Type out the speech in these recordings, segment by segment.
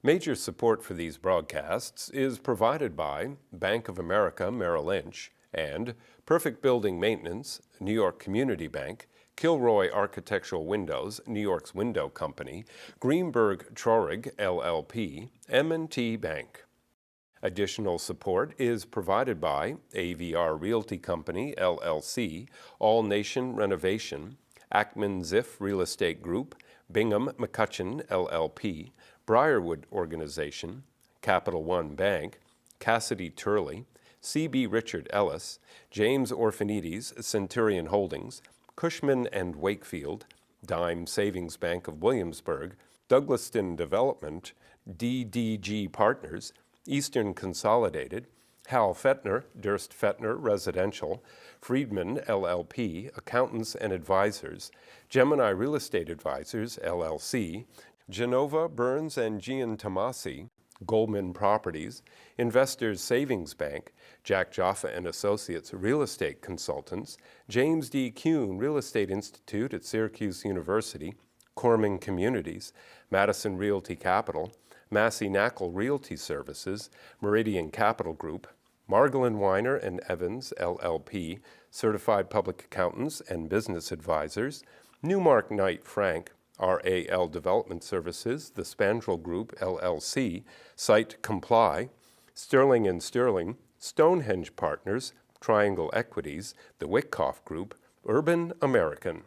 Major support for these broadcasts is provided by Bank of America Merrill Lynch and Perfect Building Maintenance, New York Community Bank, Kilroy Architectural Windows, New York's window company, Greenberg Traurig LLP, M&T Bank. Additional support is provided by AVR Realty Company, LLC, All Nation Renovation, Ackman Ziff Real Estate Group, Bingham McCutcheon, LLP, Briarwood Organization, Capital One Bank, Cassidy Turley, C.B. Richard Ellis, James Orphanides, Centurion Holdings, Cushman & Wakefield, Dime Savings Bank of Williamsburg, Douglaston Development, DDG Partners, Eastern Consolidated, Hal Fettner, Durst Fettner Residential, Friedman LLP, Accountants and Advisors, Gemini Real Estate Advisors LLC, Genova, Burns and Gian Tomasi, Goldman Properties, Investors Savings Bank, Jack Jaffa and Associates Real Estate Consultants, James D. Kuhn Real Estate Institute at Syracuse University, Corming Communities, Madison Realty Capital, Massey Knackle Realty Services, Meridian Capital Group, Margolin Weiner and Evans, LLP, Certified Public Accountants and Business Advisors, Newmark Knight Frank, RAL Development Services, The Spandrel Group, LLC, Site Comply, Sterling & Sterling, Stonehenge Partners, Triangle Equities, The Wyckoff Group, Urban American.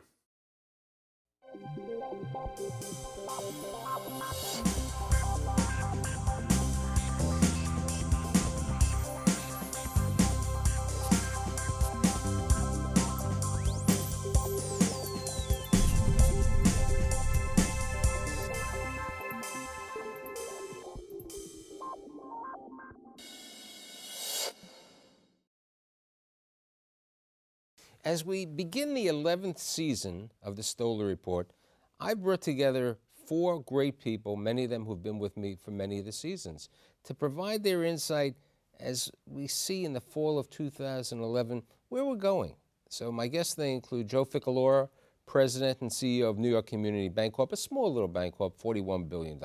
As we begin the 11th season of the Stoller Report, I brought together 4 great people, many of them who've been with me for many of the seasons, to provide their insight as we see in the fall of 2011 where we're going. So my guests, they include Joe Ficalora, President and CEO of New York Community Bancorp, a small little bancorp, $41 billion.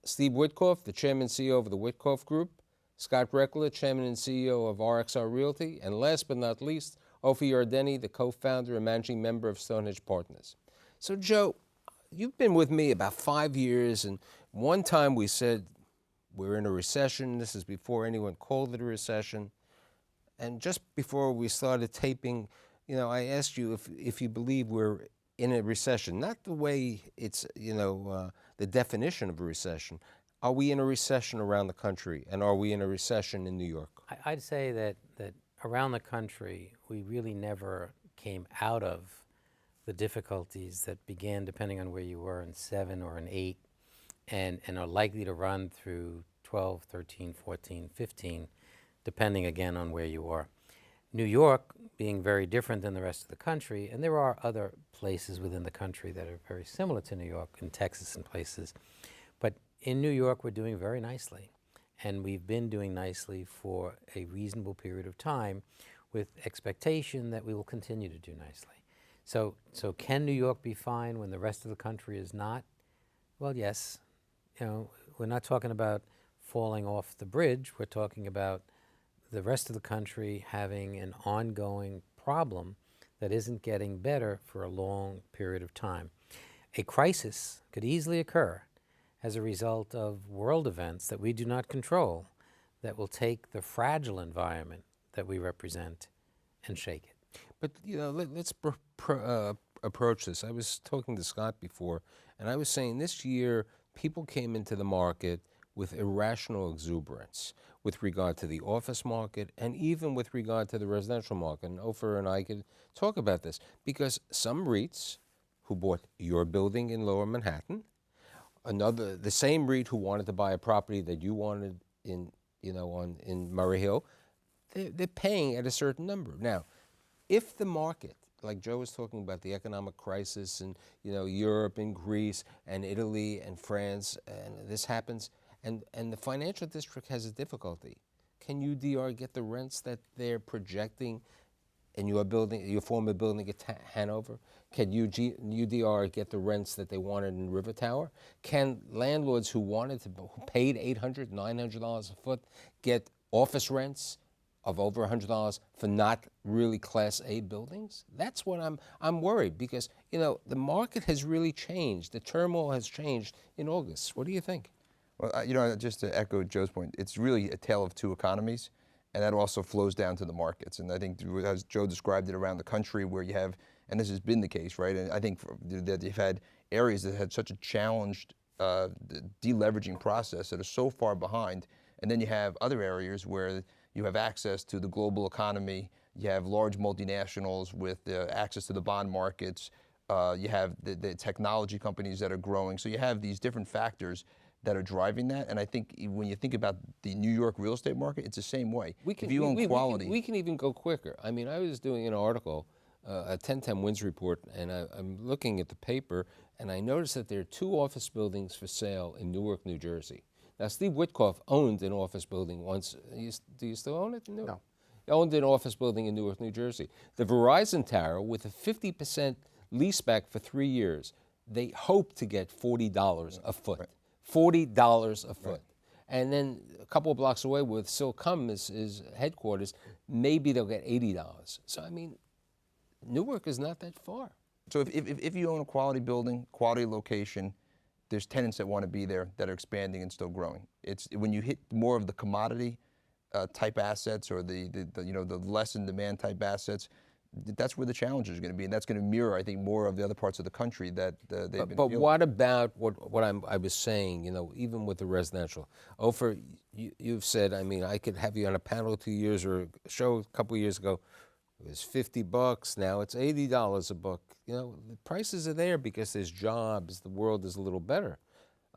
Steve Witkoff, the Chairman and CEO of the Witkoff Group. Scott Breckler, Chairman and CEO of RXR Realty, and last but not least, Ophir Yardeni, the co-founder and managing member of Stonehenge Partners. So Joe, you've been with me about 5 years, and one time we said we're in a recession. This is before anyone called it a recession. And just before we started taping, I asked you if you believe we're in a recession, not the way it's, the definition of a recession. Are we in a recession around the country, and are we in a recession in New York? I'd say that around the country, we really never came out of the difficulties that began, depending on where you were, in 7 or in 8, and are likely to run through 12, 13, 14, 15, depending again on where you are. New York being very different than the rest of the country, and there are other places within the country that are very similar to New York, in Texas and places, but in New York, we're doing very nicely, and we've been doing nicely for a reasonable period of time with expectation that we will continue to do nicely. So can New York be fine when the rest of the country is not? Well, yes. We're not talking about falling off the bridge. We're talking about the rest of the country having an ongoing problem that isn't getting better for a long period of time. A crisis could easily occur as a result of world events that we do not control, that will take the fragile environment that we represent and shake it. But let's approach this. I was talking to Scott before, and I was saying this year people came into the market with irrational exuberance with regard to the office market and even with regard to the residential market. And Ofer and I could talk about this because some REITs who bought your building in Lower Manhattan, the same REIT who wanted to buy a property that you wanted in Murray Hill, they're paying at a certain number. Now, if the market, like Joe was talking about, the economic crisis in Europe and Greece and Italy and France, and this happens, and the financial district has a difficulty, can UDR get the rents that they're projecting in your building, your former building at Hanover? Can UDR get the rents that they wanted in River Tower? Can landlords who paid $800, $900 a foot get office rents of over $100 for not really Class A buildings? That's what I'm worried, because the market has really changed. The turmoil has changed in August. What do you think? Well, just to echo Joe's point, it's really a tale of two economies, and that also flows down to the markets. And I think, as Joe described it, around the country where you have, and this has been the case, right? And I think that you've had areas that had such a challenged deleveraging process that are so far behind, and then you have other areas where you have access to the global economy. You have large multinationals with access to the bond markets. You have the technology companies that are growing. So you have these different factors that are driving that. And I think when you think about the New York real estate market, it's the same way. If you own quality. We can even go quicker. I mean, I was doing an article, a 1010 Wins report, and I'm looking at the paper, and I noticed that there are 2 office buildings for sale in Newark, New Jersey. Now, Steve Witkoff owned an office building once. Do you still own it? No. He owned an office building in Newark, New Jersey. The Verizon Tower, with a 50% leaseback for 3 years, they hope to get $40 a foot. Right. $40 a foot. Right. And then a couple of blocks away, where Silcum is headquarters, maybe they'll get $80. So, I mean, Newark is not that far. So if you own a quality building, quality location, there's tenants that want to be there that are expanding and still growing. It's when you hit more of the commodity type assets, or the less in demand type assets, that's where the challenges are going to be, and that's going to mirror, I think, more of the other parts of the country that they've been feeling. What about what I was saying? Even with the residential, Ofer, you've said. I mean, I could have you on a panel 2 years or a show a couple of years ago. It was $50. Now it's $80 a book. The prices are there because there's jobs. The world is a little better,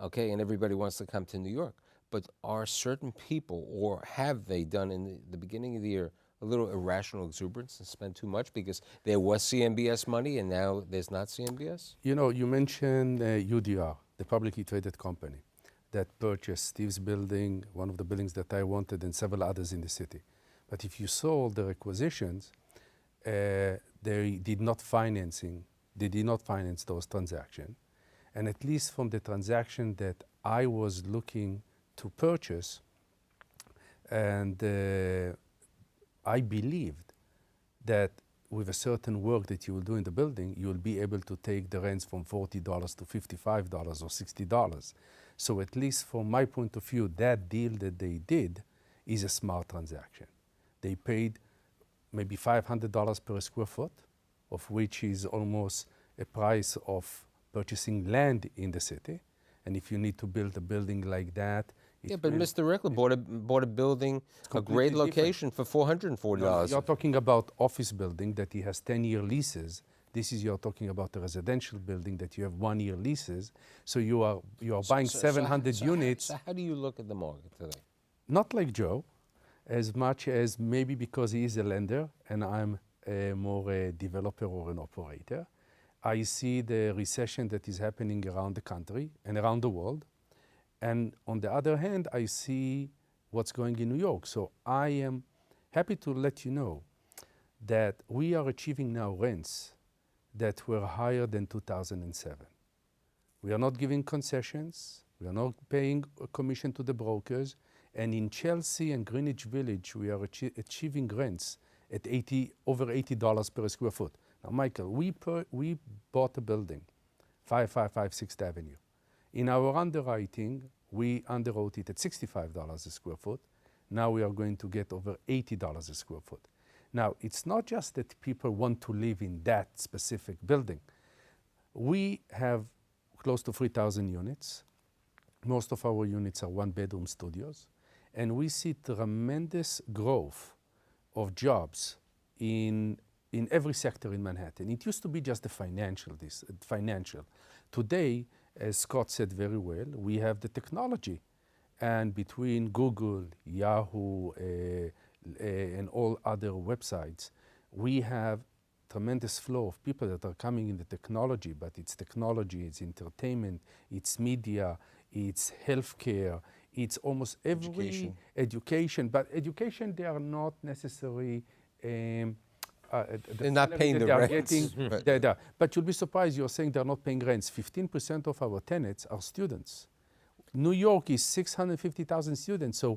okay, and everybody wants to come to New York. But are certain people, or have they done in the beginning of the year, a little irrational exuberance and spend too much because there was CMBS money and now there's not CMBS? You mentioned UDR, the publicly traded company that purchased Steve's building, one of the buildings that I wanted, and several others in the city. But if you saw the requisitions, they did not finance those transactions. And at least from the transaction that I was looking to purchase, and I believed that with a certain work that you will do in the building, you will be able to take the rents from $40 to $55 or $60. So at least from my point of view, that deal that they did is a smart transaction. They paid maybe $500 per square foot, of which is almost a price of purchasing land in the city. And if you need to build a building like that, yeah, but Mr. Reckler bought a building, a great location, for $440. No, you're talking about office building that he has 10-year leases. You're talking about a residential building that you have 1-year leases. So you are buying 700 units. So how do you look at the market today? Not like Joe, as much as maybe because he is a lender and I'm more a developer or an operator. I see the recession that is happening around the country and around the world. And on the other hand, I see what's going in New York. So I am happy to let you know that we are achieving now rents that were higher than 2007. We are not giving concessions. We are not paying a commission to the brokers. And in Chelsea and Greenwich Village, we are achieving rents at over $80 per square foot. Now, Michael, we bought a building, 5556 6th Avenue. In our underwriting, we underwrote it at $65 a square foot. Now we are going to get over $80 a square foot. Now, it's not just that people want to live in that specific building. We have close to 3,000 units. Most of our units are one-bedroom studios. And we see tremendous growth of jobs in every sector in Manhattan. It used to be just the financial. Today, as Scott said very well, we have the technology. And between Google, Yahoo, and all other websites, we have tremendous flow of people that are coming in the technology, but it's technology, it's entertainment, it's media, it's healthcare, it's almost every education. But education, they are not necessarily They're not salary paying that the they are rents. getting, but you'll be surprised. You're saying they're not paying rents. 15% of our tenants are students. New York is 650,000 students, so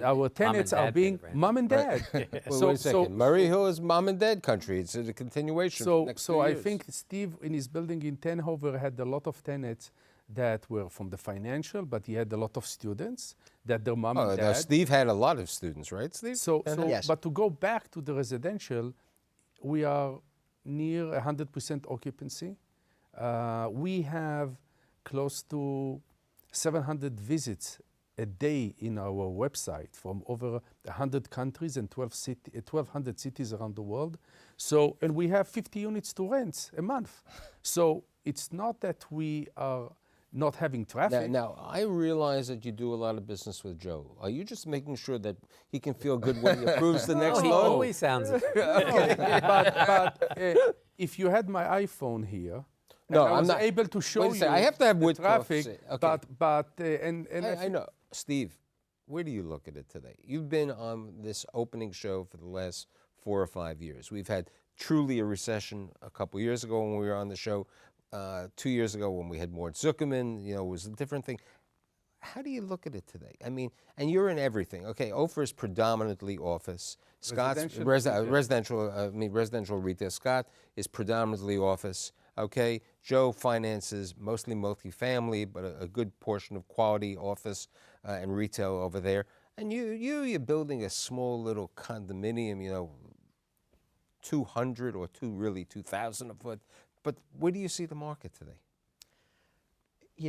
our tenants are dad pay being the rent. mom and dad. Well, wait a second. Murray Hill is mom and dad country. It's a continuation for the next 2 I years. think Steve in his building in Tenhover had a lot of tenants that were from the financial, but he had a lot of students that their mom Oh, and now dad. Steve had a lot of students, right, Steve? Yes. But to go back to the residential, we are near 100% occupancy. We have close to 700 visits a day in our website from over 100 countries and 1,200 cities around the world. So, and we have 50 units to rent a month. So it's not that we are not having traffic. Now, I realize that you do a lot of business with Joe. Are you just making sure that he can feel good when he approves the next He loan? always sounds. but if you had my iPhone here, and No, I I'm was not- able to show wait a you second, I have to have the Whitcroft traffic, say- okay. but and I I think- know. Steve, where do you look at it today? You've been on this opening show for the last 4 or 5 years. We've had truly a recession a couple years ago when we were on the show. 2 years ago when we had Mort Zuckerman, it was a different thing. How do you look at it today? I mean, and you're in everything. Okay, Ofer is predominantly office. Scott's residential retail. Scott is predominantly office. Okay, Joe finances mostly multifamily, but a good portion of quality office and retail over there. And you're building a small little condominium, 200 or 2,000 a foot. But where do you see the market today?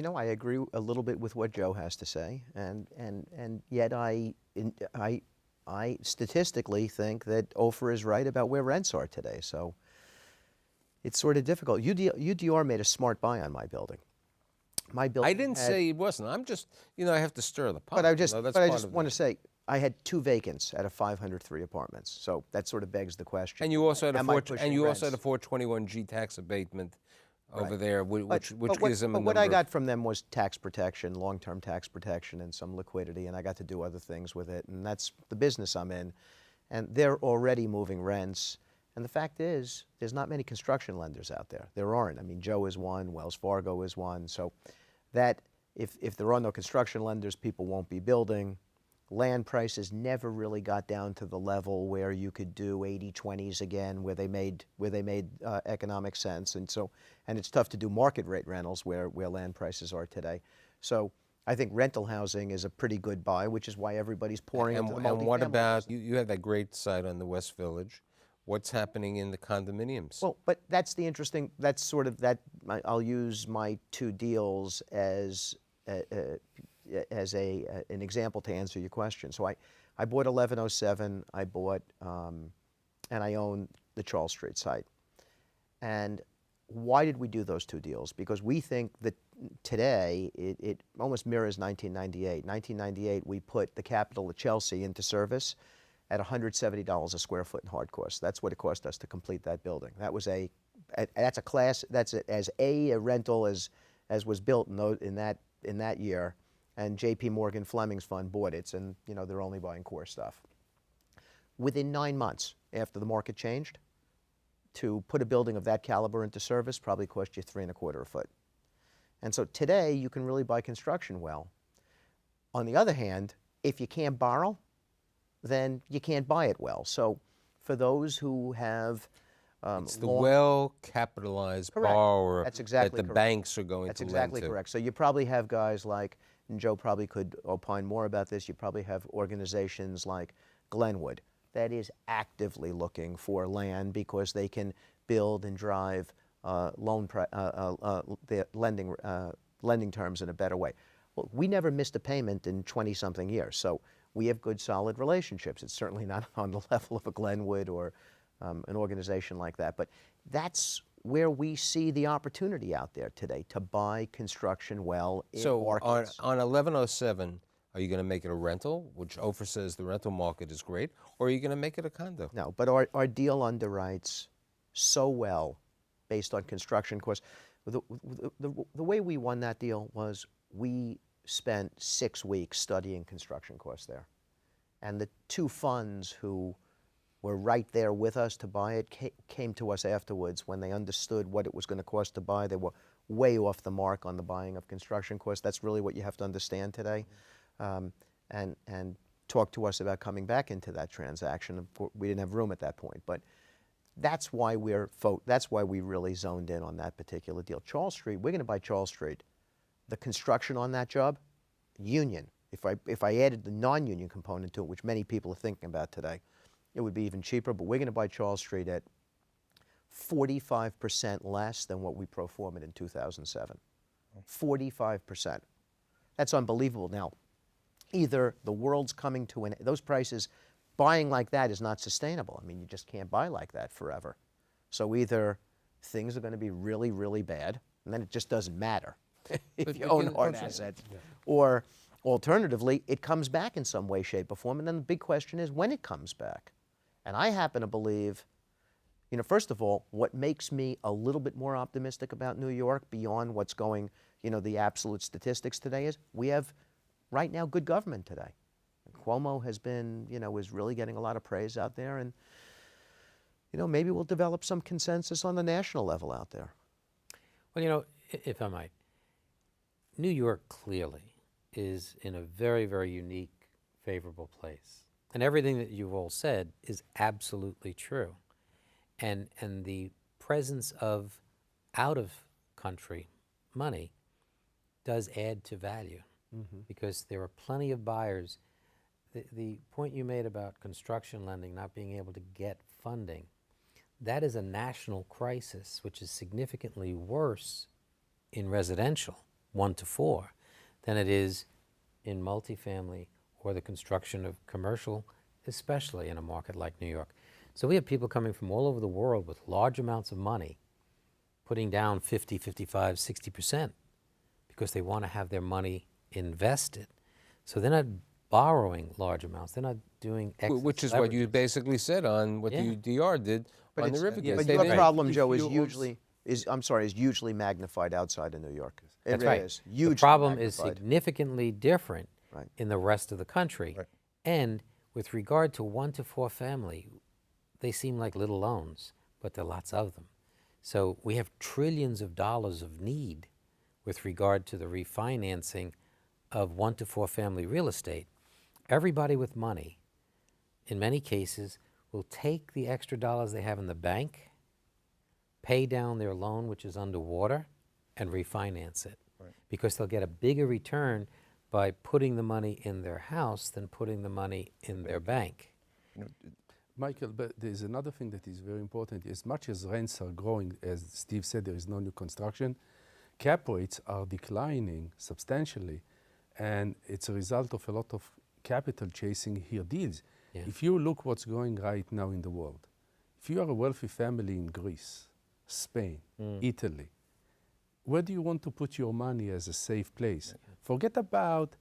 I agree a little bit with what Joe has to say, and yet I statistically think that Ofer is right about where rents are today. So it's sort of difficult. UDR made a smart buy on my building. My building. I didn't say it wasn't. I'm just, I have to stir the pot. But I just that's want to say I had 2 vacants out of 503 apartments. So that sort of begs the question. And you also had am I pushing a rents? 421G tax abatement over Right. there, which But gives them a what I number got from them was tax protection, long-term tax protection, and some liquidity, and I got to do other things with it, and that's the business I'm in. And they're already moving rents. And the fact is, there's not many construction lenders out there. There aren't. I mean, Joe is one, Wells Fargo is one. So that if there are no construction lenders, people won't be building. Land prices never really got down to the level where you could do 80-20s again, where they made economic sense, and it's tough to do market rate rentals where land prices are today. So I think rental housing is a pretty good buy, which is why everybody's pouring into the multifamily. And what about, business. you have that great site on the West Village. What's happening in the condominiums? Well, but that's the interesting. That's sort of that. I'll use my 2 deals as an example to answer your question. So I bought 1107, I bought, and I own the Charles Street site. And why did we do those 2 deals? Because we think that today it almost mirrors 1998. 1998, we put the Capitol at Chelsea into service at $170 a square foot in hard cost. That's what it cost us to complete that building. That was as a rental as was built in that year. And J.P. Morgan Fleming's fund bought it, and they're only buying core stuff. Within 9 months after the market changed, to put a building of that caliber into service probably cost you $3.25 a foot. And so today you can really buy construction well. On the other hand, if you can't borrow, then you can't buy it well. So for those who have it's the well-capitalized Correct. borrower That's exactly that the correct. banks are going That's to exactly lend to. correct. So you probably have guys like, and Joe probably could opine more about this, you probably have organizations like Glenwood that is actively looking for land because they can build and drive the lending terms in a better way. Well, we never missed a payment in 20-something years, so we have good, solid relationships. It's certainly not on the level of a Glenwood or an organization like that, but that's where we see the opportunity out there today to buy construction well in markets. On 1107, are you going to make it a rental, which Ofer says the rental market is great, or are you going to make it a condo? No, but our deal underwrites so well based on construction costs. The way we won that deal was we spent 6 weeks studying construction costs there. And the 2 funds who were right there with us to buy it came to us afterwards when they understood what it was going to cost to buy. They were way off the mark on the buying of construction costs. That's really what you have to understand today. And talk to us about coming back into that transaction. We didn't have room at that point, but that's why that's why we really zoned in on that particular deal. Charles Street, we're going to buy Charles Street. The construction on that job, union. If I added the non-union component to it, which many people are thinking about today, it would be even cheaper. But we're going to buy Charles Street at 45% less than what we pro formed in 2007. 45%. That's unbelievable. Now, either the world's coming to an those prices, buying like that is not sustainable. I mean, you just can't buy like that forever. So either things are going to be really, really bad, and then it just doesn't matter if you own hard assets, or alternatively, it comes back in some way, shape, or form. And then the big question is when it comes back. And I happen to believe, you know, first of all, what makes me a little bit more optimistic about New York beyond what's going, you know, the absolute statistics today is we have right now good government today. Cuomo has been, you know, is really getting a lot of praise out there, and, you know, maybe we'll develop some consensus on the national level out there. Well, you know, if I might, New York clearly is in a very, very unique, favorable place. And everything that you've all said is absolutely true. And the presence of out-of-country money does add to value because there are plenty of buyers. The point you made about construction lending not being able to get funding, that is a national crisis, which is significantly worse in residential, 1 to 4, than it is in multifamily or the construction of commercial, especially in a market like New York. So we have people coming from all over the world with large amounts of money, putting down 50, 55, 60% because they want to have their money invested. So they're not borrowing large amounts. They're not doing excess Which is what you basically said on what the UDR did on the river case. But your problem, Joe, is hugely magnified outside of New York. That's really right. is hugely the problem magnified. is significantly different Right. in the rest of the country. Right. And with regard to 1 to 4 family, they seem like little loans, but there are lots of them. So we have trillions of dollars of need with regard to the refinancing of 1 to 4 family real estate. Everybody with money, in many cases, will take the extra dollars they have in the bank, pay down their loan, which is underwater, and refinance it. Right. Because they'll get a bigger return by putting the money in their house than putting the money in their bank. You know, Michael, but there's another thing that is very important. As much as rents are growing, as Steve said, there is no new construction, cap rates are declining substantially, and it's a result of a lot of capital chasing here deals. Yeah. If you look what's going right now in the world, if you are a wealthy family in Greece, Spain, Italy, where do you want to put your money as a safe place? Forget about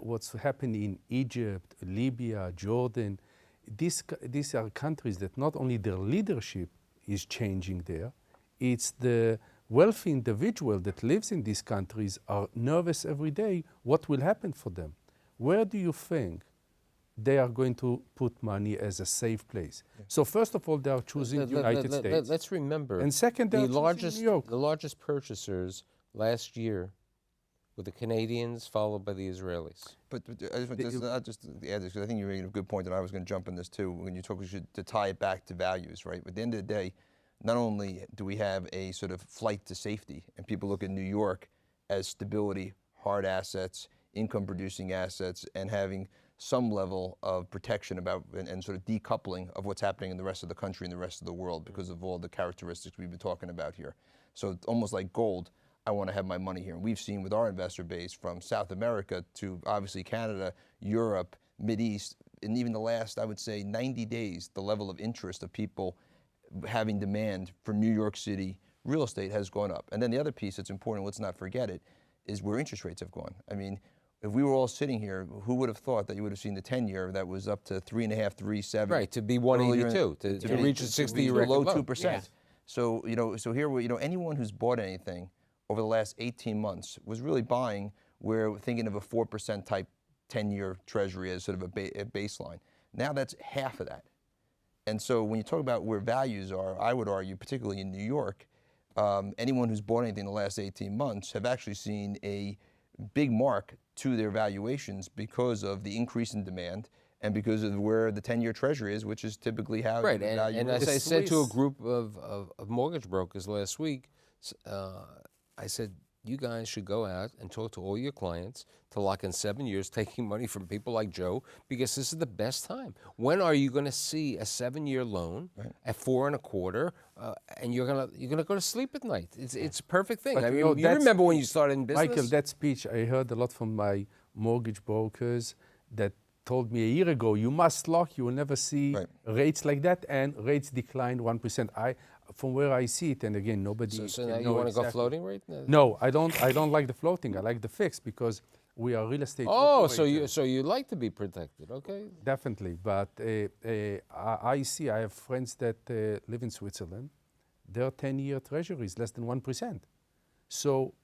what's happening in Egypt, Libya, Jordan. These are countries that not only their leadership is changing there, it's the wealthy individual that lives in these countries are nervous every day what will happen for them. Where do you think they are going to put money as a safe place? So first of all, they are choosing the United States. Let's remember, And second, they're choosing New York. the largest purchasers last year were the Canadians, followed by the Israelis. But I just want not just to add this, because I think you're making a good point, and I was going to jump in this too, when you talk to tie it back to values, right? At the end of the day, not only do we have a sort of flight to safety, and people look at New York as stability, hard assets, income-producing assets, and having some level of protection about and sort of decoupling of what's happening in the rest of the country and the rest of the world because of all the characteristics we've been talking about here. So it's almost like gold. I want to have my money here. And we've seen with our investor base from South America to obviously Canada, Europe, Mideast, and even the last, I would say, 90 days, the level of interest of people having demand for New York City real estate has gone up. And then the other piece that's important, let's not forget it, is where interest rates have gone. I mean, if we were all sitting here, who would have thought that you would have seen the 10-year that was up to 3.5, 3.7? Right, to be 182, to reach a 60-year below record low. 2%. Yeah. So, so here, anyone who's bought anything over the last 18 months was really buying where we're thinking of a 4% type 10-year treasury as sort of a baseline. Now that's half of that. And so when you talk about where values are, I would argue, particularly in New York, anyone who's bought anything in the last 18 months have actually seen a big mark to their valuations because of the increase in demand and because of where the 10-year treasury is, which is typically how Right, you value and real as I estate. said to a group of mortgage brokers last week, I said, you guys should go out and talk to all your clients to lock in 7 years, taking money from people like Joe, because this is the best time. When are you going to see a 7-year loan at 4.25, and you're gonna go to sleep at night? It's a perfect thing. But I you mean, know, you that's- remember when you started in business? Michael, that speech I heard a lot from my mortgage brokers that told me a year ago, you must lock, you will never see rates like that, and rates declined 1%. From where I see it, and again, nobody. So can now you know want to go exactly. floating rate? No, I don't. I don't like the floating. I like the fixed because we are real estate. Oh, operators. so you like to be protected, okay? Definitely, but I see. I have friends that live in Switzerland. Their 10-year treasury is less than 1%. So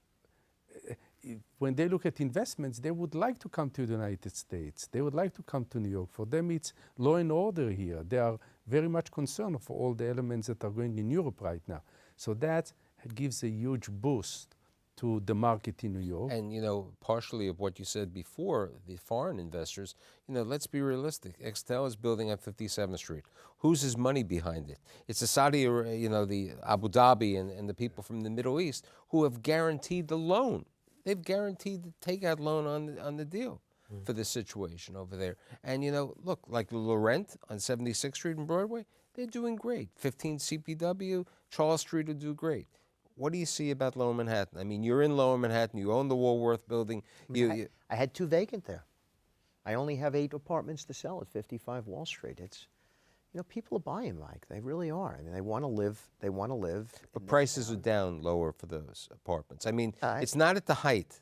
when they look at investments, they would like to come to the United States. They would like to come to New York. For them, it's law and order here. They are very much concerned for all the elements that are going in Europe right now. So that gives a huge boost to the market in New York. And, partially of what you said before, the foreign investors, let's be realistic. Extel is building on 57th Street. Who's his money behind it? It's the Saudi, the Abu Dhabi and the people from the Middle East who have guaranteed the loan. They've guaranteed the takeout loan on the deal for this situation over there. And, look, like Laurent on 76th Street and Broadway, they're doing great. 15 CPW, Charles Street will do great. What do you see about Lower Manhattan? I mean, you're in Lower Manhattan. You own the Woolworth building. I had 2 vacant there. I only have 8 apartments to sell at 55 Wall Street. It's, people are buying, Mike. They really are. I mean, they want to live. They want to live. But prices are down lower for those apartments. I mean, it's not at the height,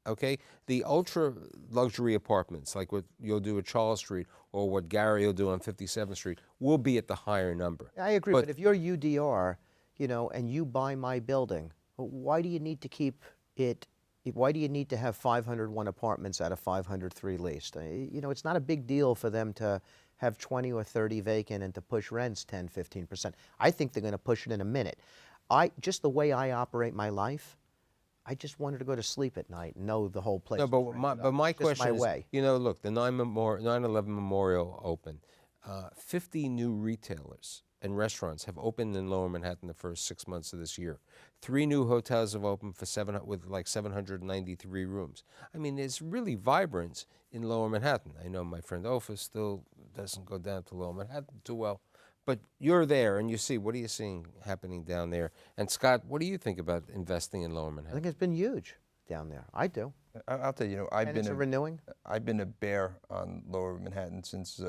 okay? The ultra luxury apartments, like what you'll do at Charles Street or what Gary will do on 57th Street, will be at the higher number. I agree, but if you're UDR, and you buy my building, why do you need to keep it? Why do you need to have 501 apartments out of 503 leased? It's not a big deal for them to have 20 or 30 vacant and to push rents 10, 15%. I think they're going to push it in a minute. Just the way I operate my life, I just wanted to go to sleep at night and know the whole place. No, but my question is, way. Look, the 9/11 Memorial opened. 50 new retailers and restaurants have opened in Lower Manhattan the first 6 months of this year. 3 new hotels have opened with like 793 rooms. I mean, there's really vibrance in Lower Manhattan. I know my friend Ofa still doesn't go down to Lower Manhattan too well, but you're there and you see, what are you seeing happening down there? And Scott, what do you think about investing in Lower I Manhattan? think it's been huge down there. I do. I'll tell you, And it's renewing. I've been a bear on Lower Manhattan since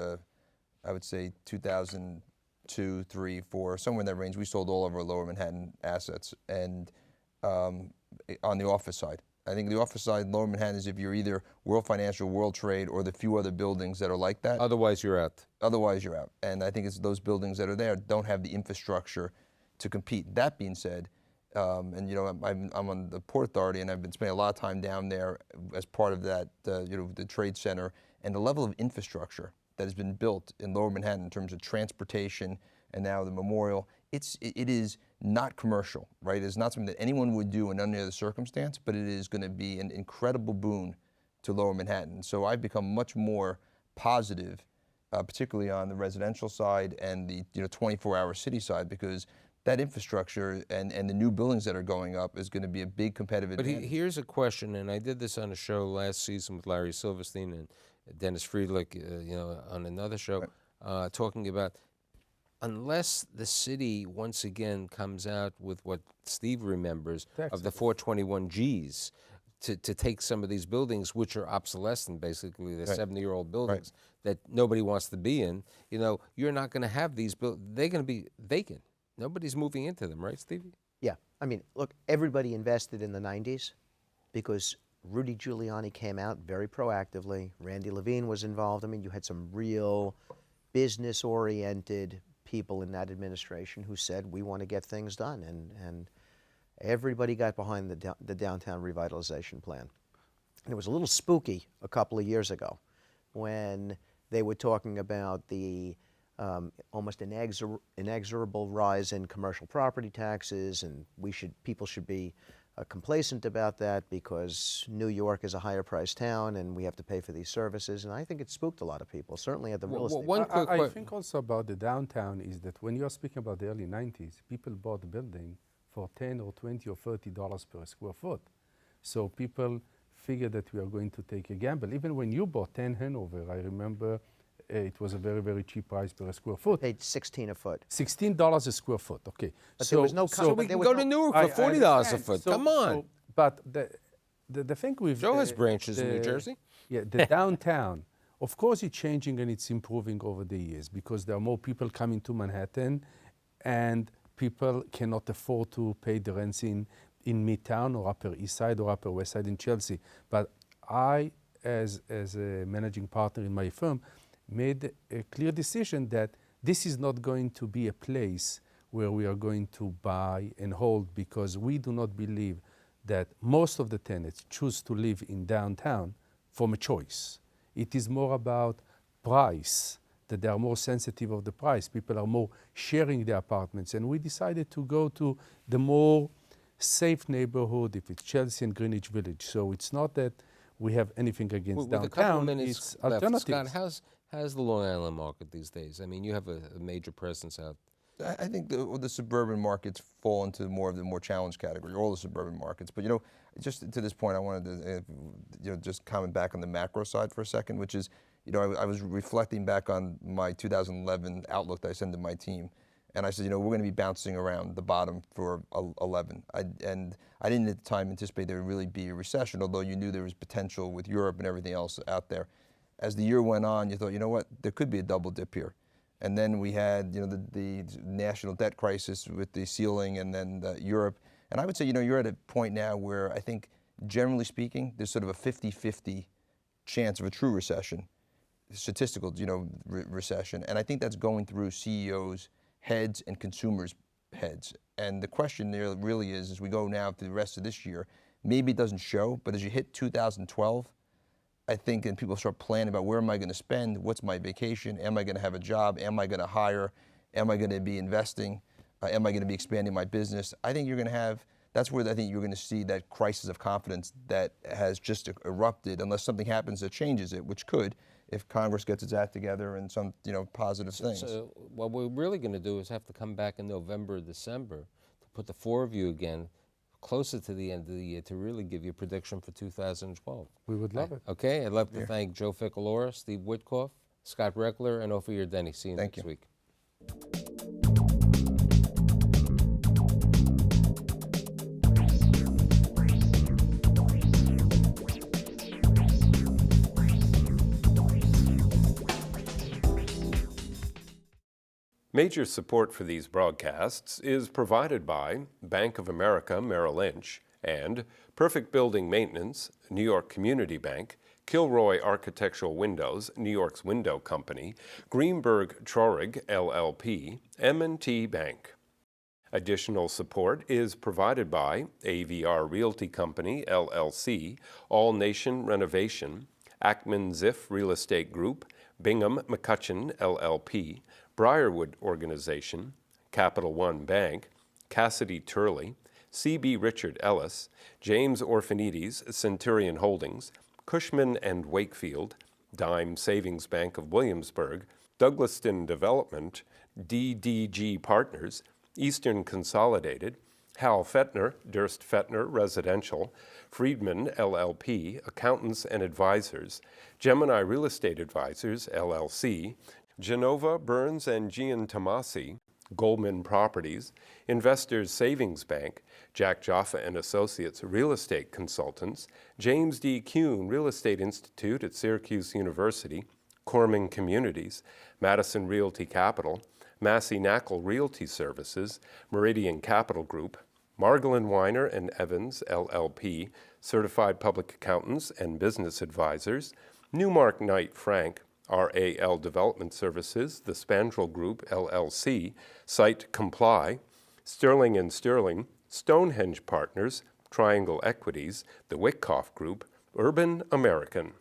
I would say 2002, 3, 4, somewhere in that range. We sold all of our Lower Manhattan assets, and on the office side. I think the office side, Lower Manhattan, is if you're either World Financial, World Trade, or the few other buildings that are like that. Otherwise, you're out. Otherwise, you're out. And I think it's those buildings that are there don't have the infrastructure to compete. That being said, and I'm on the Port Authority, and I've been spending a lot of time down there as part of that, the trade center, and the level of infrastructure that has been built in Lower Manhattan in terms of transportation and now the memorial. It is not commercial, right? It's not something that anyone would do in any other circumstance, but it is going to be an incredible boon to Lower Manhattan. So I've become much more positive, particularly on the residential side and the 24-hour city side, because that infrastructure and the new buildings that are going up is going to be a big competitive advantage. But here's a question, and I did this on a show last season with Larry Silverstein and Dennis Friedlich, on another show, talking about, unless the city once again comes out with what Steve remembers of the 421 Gs to take some of these buildings, which are obsolescent, basically, they're 70-year-old buildings that nobody wants to be in, you're not going to have these buildings. They're going to be vacant. Nobody's moving into them, right, Stevie? Yeah. I mean, look, everybody invested in the 90s because Rudy Giuliani came out very proactively. Randy Levine was involved. I mean, you had some real business-oriented people in that administration who said, we want to get things done. And everybody got behind the downtown revitalization plan. And it was a little spooky a couple of years ago when they were talking about the almost inexorable rise in commercial property taxes, and people should be complacent about that because New York is a higher priced town and we have to pay for these services. And I think it spooked a lot of people, certainly at the real estate. One quick I think also about the downtown is that when you're speaking about the early 90s, people bought the building for $10 or $20 or $30 per square foot. So people figured that we are going to take a gamble. Even when you bought 10 Hanover, I remember it was a very, very cheap price per square foot. Paid $16 a foot. $16 a square foot, okay. But there was no So we can go to Newark for $40 a foot. Come on. But the thing with... Joe has branches in New Jersey. Yeah, the downtown, of course it's changing and it's improving over the years because there are more people coming to Manhattan and people cannot afford to pay the rents in Midtown or Upper East Side or Upper West Side in Chelsea. But I, as a managing partner in my firm, made a clear decision that this is not going to be a place where we are going to buy and hold because we do not believe that most of the tenants choose to live in downtown from a choice. It is more about price, that they are more sensitive of the price. People are more sharing the apartments. And we decided to go to the more safe neighborhood, if it's Chelsea and Greenwich Village. So it's not that we have anything against With a couple of downtown, minutes it's left, alternatives. Scott, how's the Long Island market these days? I mean, you have a major presence out. I think the suburban markets fall into more of the more challenged category, all the suburban markets. But, just to this point, I wanted to, just comment back on the macro side for a second, which is, I was reflecting back on my 2011 outlook that I sent to my team. And I said, we're going to be bouncing around the bottom for 11. And I didn't at the time anticipate there would really be a recession, although you knew there was potential with Europe and everything else out there. As the year went on, you thought, what, there could be a double dip here. And then we had, the national debt crisis with the ceiling and then Europe. And I would say, you're at a point now where I think, generally speaking, there's sort of a 50-50 chance of a true recession, statistical, recession. And I think that's going through CEOs' heads and consumers' heads. And the question there really is, as we go now through the rest of this year, maybe it doesn't show, but as you hit 2012, I think, and people start planning about where am I going to spend, what's my vacation, am I going to have a job, am I going to hire, am I going to be investing, am I going to be expanding my business? I think you're going to have, that's where I think you're going to see that crisis of confidence that has just erupted, unless something happens that changes it, which could, if Congress gets its act together and some, positive things. So what we're really going to do is have to come back in November or December to put the four of you again closer to the end of the year to really give you a prediction for 2012. We would love it. Okay, I'd love to thank Joe Ficalora, Steve Witkoff, Scott Reckler, and Ophir Denny. See you Thank next you. week. Major support for these broadcasts is provided by Bank of America Merrill Lynch and Perfect Building Maintenance, New York Community Bank, Kilroy Architectural Windows, New York's Window Company, Greenberg Traurig, LLP, M&T Bank. Additional support is provided by AVR Realty Company, LLC, All Nation Renovation, Ackman Ziff Real Estate Group, Bingham McCutcheon, LLP, Briarwood Organization, Capital One Bank, Cassidy Turley, C.B. Richard Ellis, James Orphanides, Centurion Holdings, Cushman & Wakefield, Dime Savings Bank of Williamsburg, Douglaston Development, DDG Partners, Eastern Consolidated, Hal Fettner, Durst Fettner Residential, Friedman LLP, Accountants and Advisors, Gemini Real Estate Advisors LLC, Genova, Burns and Giantomasi, Goldman Properties, Investors Savings Bank, Jack Jaffa and Associates Real Estate Consultants, James D. Kuhn Real Estate Institute at Syracuse University, Corming Communities, Madison Realty Capital, Massey Knackle Realty Services, Meridian Capital Group, Margolin Weiner and Evans LLP, Certified Public Accountants and Business Advisors, Newmark Knight Frank, RAL Development Services, the Spandrel Group, LLC, Site Comply, Sterling & Sterling, Stonehenge Partners, Triangle Equities, the Witkoff Group, Urban American.